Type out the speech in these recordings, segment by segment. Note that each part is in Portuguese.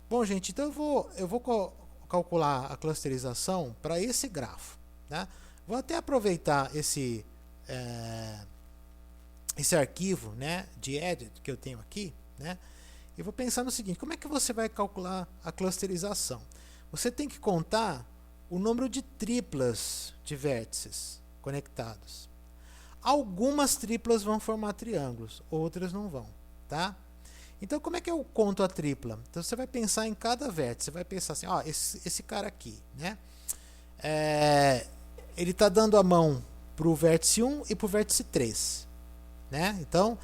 Bom, gente, então eu vou calcular a clusterização para esse grafo. Tá? Vou até aproveitar esse arquivo, né, de edit que eu tenho aqui, né, e vou pensar no seguinte: como é que você vai calcular a clusterização? Você tem que contar o número de triplas de vértices conectados. Algumas triplas vão formar triângulos, outras não vão, tá? Então, como é que eu conto a tripla? Então, você vai pensar em cada vértice. Você vai pensar assim, ó, esse cara aqui, né? Ele está dando a mão para o vértice 1 e para o vértice 3, né? Então,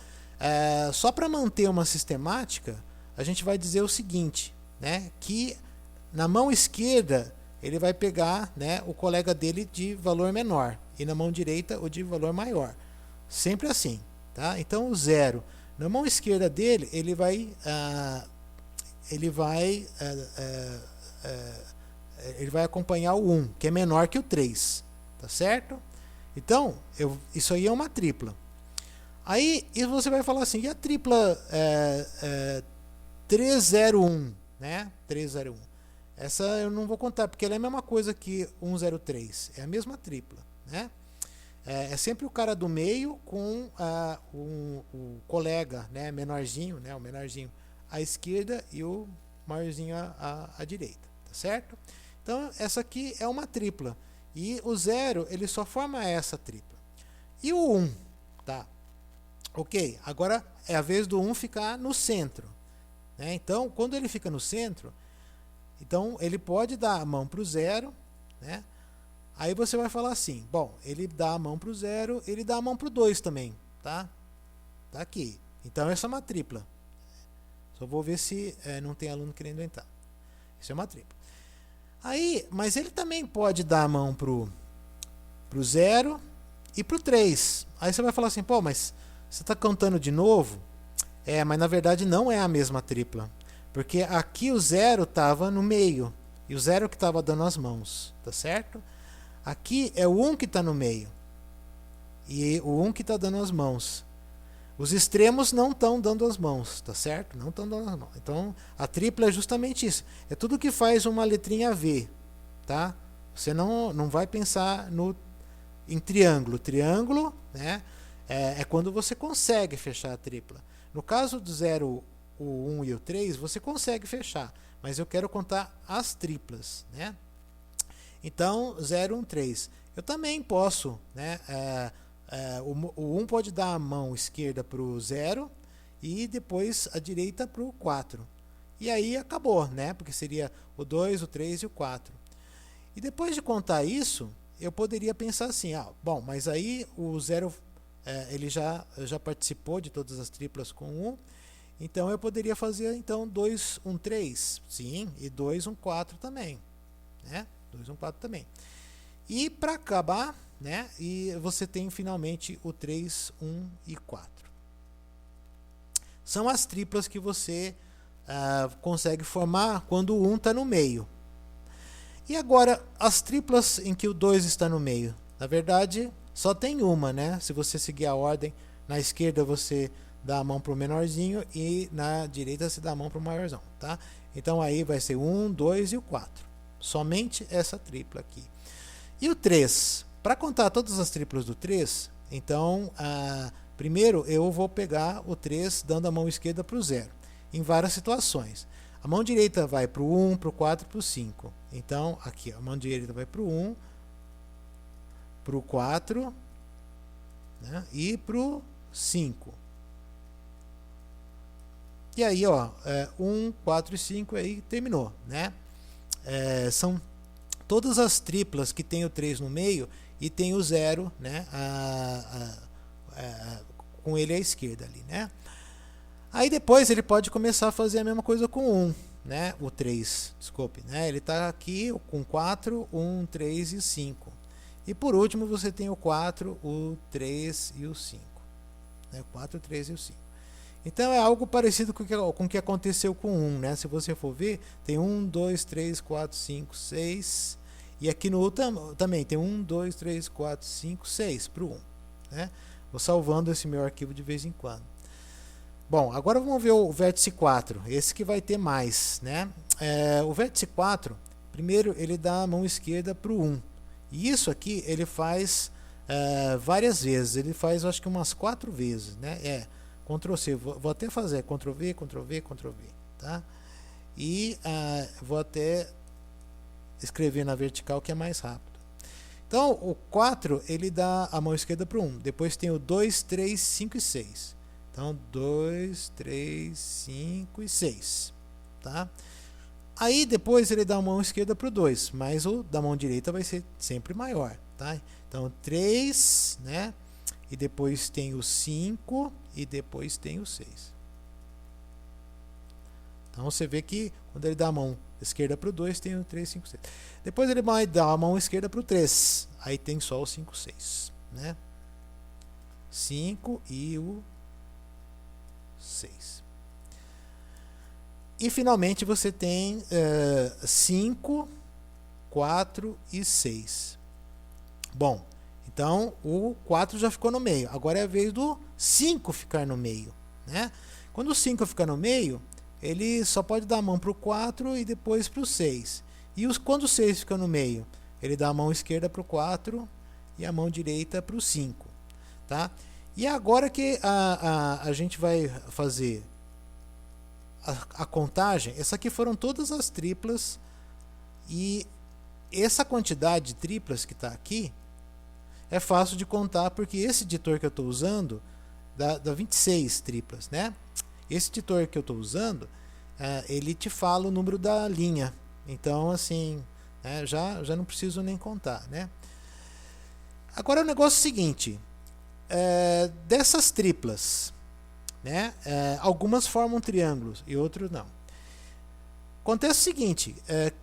só para manter uma sistemática, a gente vai dizer o seguinte, né? Que na mão esquerda ele vai pegar, né, o colega dele de valor menor e na mão direita o de valor maior. Sempre assim, tá? Então, o 0 na mão esquerda dele, ele vai acompanhar o 1, que é menor que o 3, tá certo? Então, isso aí é uma tripla. Aí você vai falar assim, e a tripla 301, né? 301. Essa eu não vou contar, porque ela é a mesma coisa que 103, é a mesma tripla, né? É sempre o cara do meio com o colega, né, menorzinho, né, o menorzinho à esquerda e o maiorzinho à direita, tá certo? Então essa aqui é uma tripla e o 0 ele só forma essa tripla. E o 1, tá? Ok, agora é a vez do 1 ficar no centro, né? Então quando ele fica no centro, então ele pode dar a mão para o 0, né? Aí você vai falar assim, bom, ele dá a mão para o 0, ele dá a mão para o 2 também, tá? Tá aqui. Então essa é uma tripla. Só vou ver se não tem aluno querendo entrar. Isso é uma tripla. Aí, mas ele também pode dar a mão pro 0 e pro 3. Aí você vai falar assim, pô, mas você está contando de novo? Mas na verdade não é a mesma tripla. Porque aqui o 0 estava no meio. E o 0 que estava dando as mãos, tá certo? Aqui é o 1 que está no meio. E o 1 que está dando as mãos. Os extremos não estão dando as mãos, tá certo? Não estão dando as mãos. Então, a tripla é justamente isso. É tudo que faz uma letrinha V, tá? Você não vai pensar em triângulo. Triângulo, né, é quando você consegue fechar a tripla. No caso do 0, o 1 e o 3, você consegue fechar. Mas eu quero contar as triplas, né? Então, 0, 1, 3. Eu também posso, né? O 1 pode dar a mão esquerda para o 0 e depois a direita para o 4. E aí acabou, né? Porque seria o 2, o 3 e o 4. E depois de contar isso, eu poderia pensar assim, bom, mas aí o 0 ele já participou de todas as triplas com 1, então eu poderia fazer então 2, 1, 3, sim, e 2, 1, 4 também, né? 2, 1, 4 também. E para acabar, né, e você tem finalmente o 3, 1 e 4. São as triplas que você consegue formar quando o 1 está no meio. E agora, as triplas em que o 2 está no meio? Na verdade, só tem uma, né? Se você seguir a ordem, na esquerda você dá a mão para o menorzinho e na direita você dá a mão para o maiorzão, tá? Então aí vai ser o 1, 2 e o 4. Somente essa tripla aqui. E o 3? Para contar todas as triplas do 3, então, primeiro eu vou pegar o 3 dando a mão esquerda para o 0, em várias situações. A mão direita vai para o 1, para o 4 e para o 5. Então, aqui, a mão direita vai para o 1, para o 4, né, e para o 5. E aí, 1, 4 e 5, aí terminou, né? São todas as triplas que tem o 3 no meio e tem o 0, né, com ele à esquerda ali, né? Aí depois ele pode começar a fazer a mesma coisa com 1, né? O 3, desculpe, né? Ele está aqui com 4, 1, 3 e 5. E por último você tem o 4, o 3 e o 5. Né? 4, 3 e o 5. Então é algo parecido com o que aconteceu com 1, né? Se você for ver, tem 1, 2, 3, 4, 5, 6. E aqui no U também tem 1, 2, 3, 4, 5, 6 para o 1. Né? Vou salvando esse meu arquivo de vez em quando. Bom, agora vamos ver o vértice 4, esse que vai ter mais, né? o vértice 4, primeiro ele dá a mão esquerda para o 1. E isso aqui ele faz várias vezes. Ele faz, acho que umas 4 vezes, né? Ctrl C. Vou até fazer Ctrl V, Ctrl V, Ctrl V, tá? E vou até escrever na vertical, que é mais rápido. Então, o 4, ele dá a mão esquerda para o 1. Depois tem o 2, 3, 5 e 6. Então, 2, 3, 5 e 6. Tá? Aí, depois, ele dá a mão esquerda para o 2. Mas o da mão direita vai ser sempre maior. Tá? Então, 3, né? E depois tem o 5 e depois tem o 6. Então, você vê que quando ele dá a mão esquerda para o 2, tem o 3, 5, 6. Depois ele vai dar a mão esquerda para o 3. Aí tem só o 5, 6. Né? 5 e o 6. E finalmente você tem 5, 4 e 6. Bom, então o 4 já ficou no meio. Agora é a vez do 5 ficar no meio. Né? Quando o 5 ficar no meio, ele só pode dar a mão para o 4 e depois para o 6. E quando o 6 fica no meio, ele dá a mão esquerda para o 4 e a mão direita para o 5. Tá? E agora que a gente vai fazer a contagem, essa aqui foram todas as triplas. E essa quantidade de triplas que está aqui é fácil de contar, porque esse editor que eu estou usando dá 26 triplas. Né? Esse editor que eu estou usando, ele te fala o número da linha. Então, assim, já não preciso nem contar. Né? Agora, o negócio é o seguinte. Dessas triplas, né, algumas formam triângulos e outros não. Acontece o seguinte.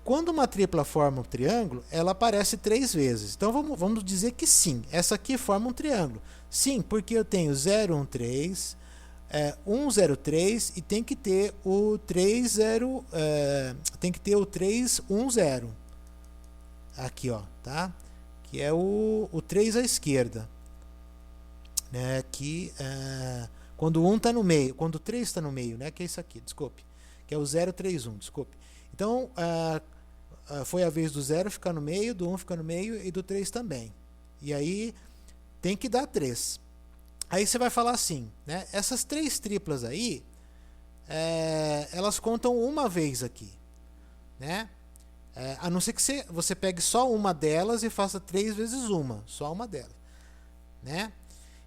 Quando uma tripla forma um triângulo, ela aparece 3 vezes. Então, vamos dizer que sim. Essa aqui forma um triângulo. Sim, porque eu tenho 0, 1, 3... 103 e tem que ter o 30 tem que ter o 310 aqui, ó, tá? Que é o 3 à esquerda, né? Que quando o 1 está no meio, quando o 3 está no meio, né? Que é isso aqui, desculpe, que é o 031, desculpe. Então foi a vez do 0 ficar no meio, do 1 ficar no meio e do 3 também. E aí tem que dar 3. Aí você vai falar assim, né? Essas 3 triplas aí, elas contam uma vez aqui, né? A não ser que você pegue só uma delas e faça 3 vezes uma, só uma delas, né?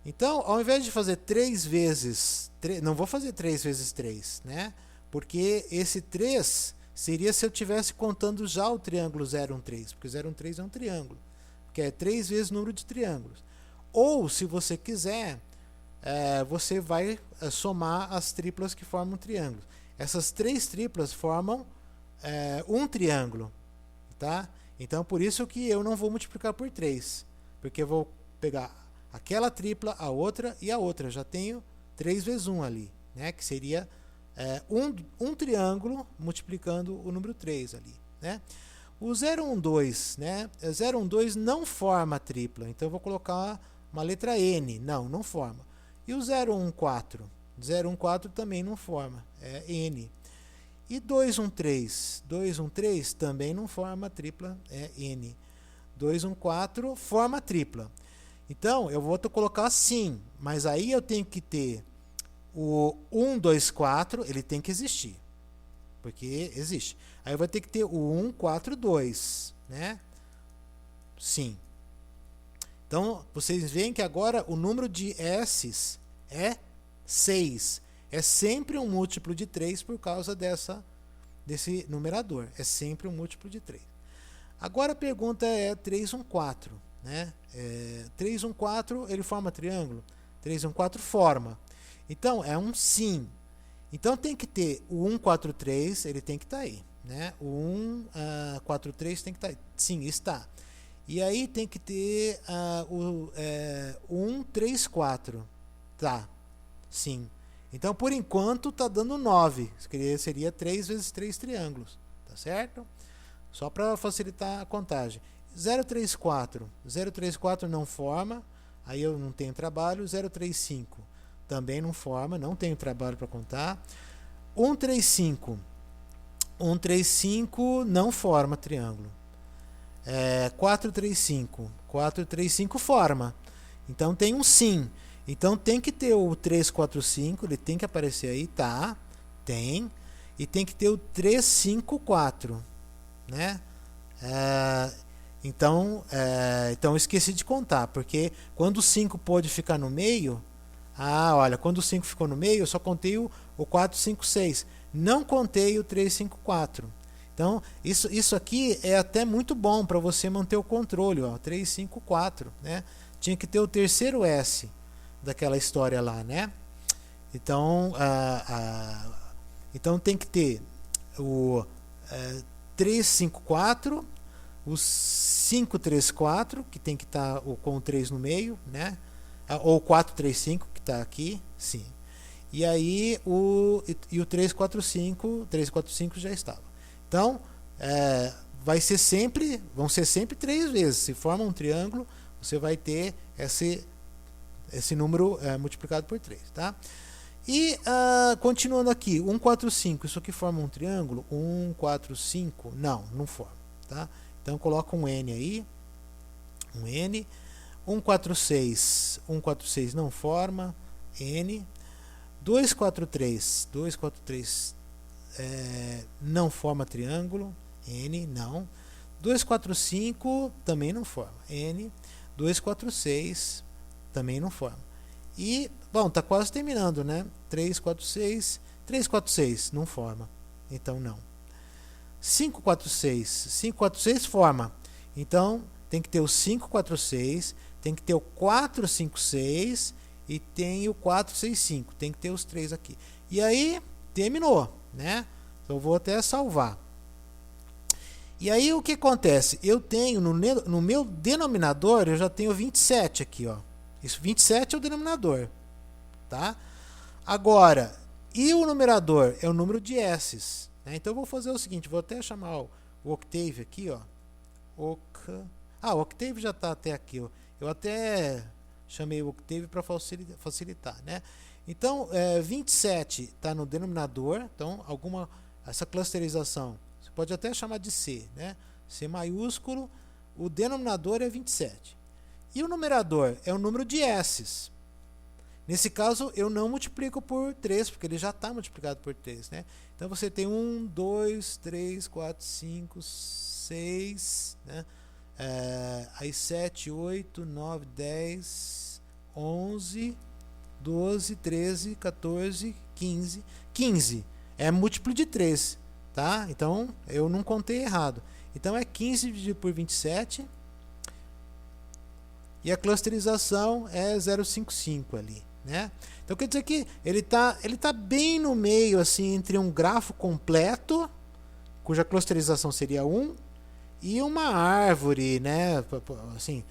Então, ao invés de fazer 3 vezes, não vou fazer 3 vezes 3, né? Porque esse 3 seria se eu estivesse contando já o triângulo 013, porque 013 é um triângulo, que é 3 vezes o número de triângulos. Ou, se você quiser, você vai somar as triplas que formam um triângulo. Essas 3 triplas formam um triângulo, tá? Então, por isso que eu não vou multiplicar por 3, porque eu vou pegar aquela tripla, a outra e a outra. Já tenho 3 vezes 1 ali, né? Que seria um triângulo multiplicando o número 3 ali, né? O 012, né? 012 não forma tripla, então eu vou colocar uma letra N. Não forma. E o 014? 014 também não forma, é N. E 213? 213 também não forma tripla, é N. 214 forma tripla. Então, eu vou colocar assim, mas aí eu tenho que ter o 124, ele tem que existir, porque existe. Aí eu vou ter que ter o 142, né? Sim. Então, vocês veem que agora o número de S's é 6. É sempre um múltiplo de 3 por causa desse numerador. É sempre um múltiplo de 3. Agora a pergunta é 314. Né? 314, ele forma triângulo? 314 forma. Então, é um sim. Então, tem que ter o 143, ele tem que estar aí. Né? O 143 tem que estar aí. Sim, está. E aí tem que ter o 134. Tá. Sim. Então, por enquanto, está dando 9. Seria 3 vezes 3 triângulos. Tá certo? Só para facilitar a contagem. 034. 034 não forma. Aí eu não tenho trabalho. 035 também não forma. Não tenho trabalho para contar. 135. 135 não forma triângulo. 435. 435 forma. Então tem um sim. Então tem que ter o 345, ele tem que aparecer aí, tá? Tem. E tem que ter o 354, né? Então eu esqueci de contar, porque quando o 5 pôde ficar no meio, olha, quando o 5 ficou no meio, eu só contei o 456, não contei o 354. Então, isso aqui é até muito bom para você manter o controle, ó, 354, né? Tinha que ter o terceiro S daquela história lá, né? Então, então tem que ter o 354, o 534, que tem que estar com o 3 no meio, né? Ou 435, que está aqui, sim. E aí o 345 já estava. Então, vão ser sempre 3 vezes. Se forma um triângulo, você vai ter esse número multiplicado por 3, tá? E continuando aqui, 145, isso aqui forma um triângulo? 145, não forma, tá? Então coloca um N aí, um N. 146 não forma, N. 243 não forma triângulo, N, não. 245 também não forma, N. 246 também não forma. E, bom, tá quase terminando, né? 346 não forma, então não. 546 forma, então tem que ter o 546, tem que ter o 456 e tem o 465, tem que ter os 3 aqui. E aí, terminou, né? Então eu vou até salvar. E aí o que acontece? Eu tenho no meu denominador, eu já tenho 27 aqui, ó. Isso, 27 é o denominador, tá? Agora, e o numerador? É o número de S's, né? Então eu vou fazer o seguinte, vou até chamar o Octave aqui, ó. O Octave já está até aqui, ó. Eu até chamei o Octave para facilitar, né? Então, 27 está no denominador, então essa clusterização, você pode até chamar de C, né? C maiúsculo, o denominador é 27. E o numerador é o número de S's. Nesse caso, eu não multiplico por 3, porque ele já está multiplicado por 3, né? Então, você tem 1, 2, 3, 4, 5, 6, né? Aí 7, 8, 9, 10, 11, 12, 13, 14, 15. 15 é múltiplo de 3, tá? Então, eu não contei errado. Então, é 15 dividido por 27. E a clusterização é 0,55 ali, né? Então, quer dizer que ele tá bem no meio, assim, entre um grafo completo, cuja clusterização seria 1, e uma árvore, né? Assim,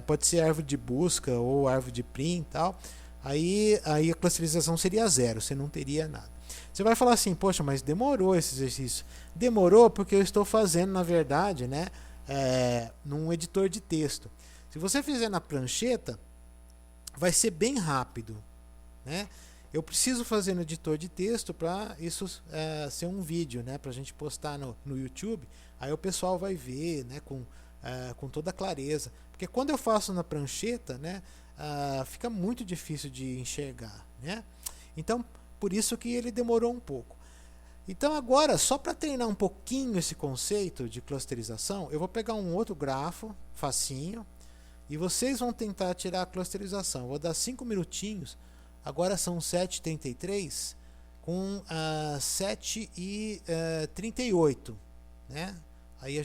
pode ser árvore de busca ou árvore de prim e tal. Aí a clusterização seria 0, você não teria nada. Você vai falar assim, poxa, mas demorou esse exercício. Demorou porque eu estou fazendo, na verdade, né, num editor de texto. Se você fizer na prancheta, vai ser bem rápido, né? Eu preciso fazer no editor de texto para isso ser um vídeo, né, para a gente postar no YouTube. Aí o pessoal vai ver, né, com toda a clareza. Porque quando eu faço na prancheta, né, fica muito difícil de enxergar, né? Então, por isso que ele demorou um pouco. Então agora, só para treinar um pouquinho esse conceito de clusterização, eu vou pegar um outro grafo, facinho, e vocês vão tentar tirar a clusterização. Vou dar 5 minutinhos. Agora são 7h33 com 7h38, né?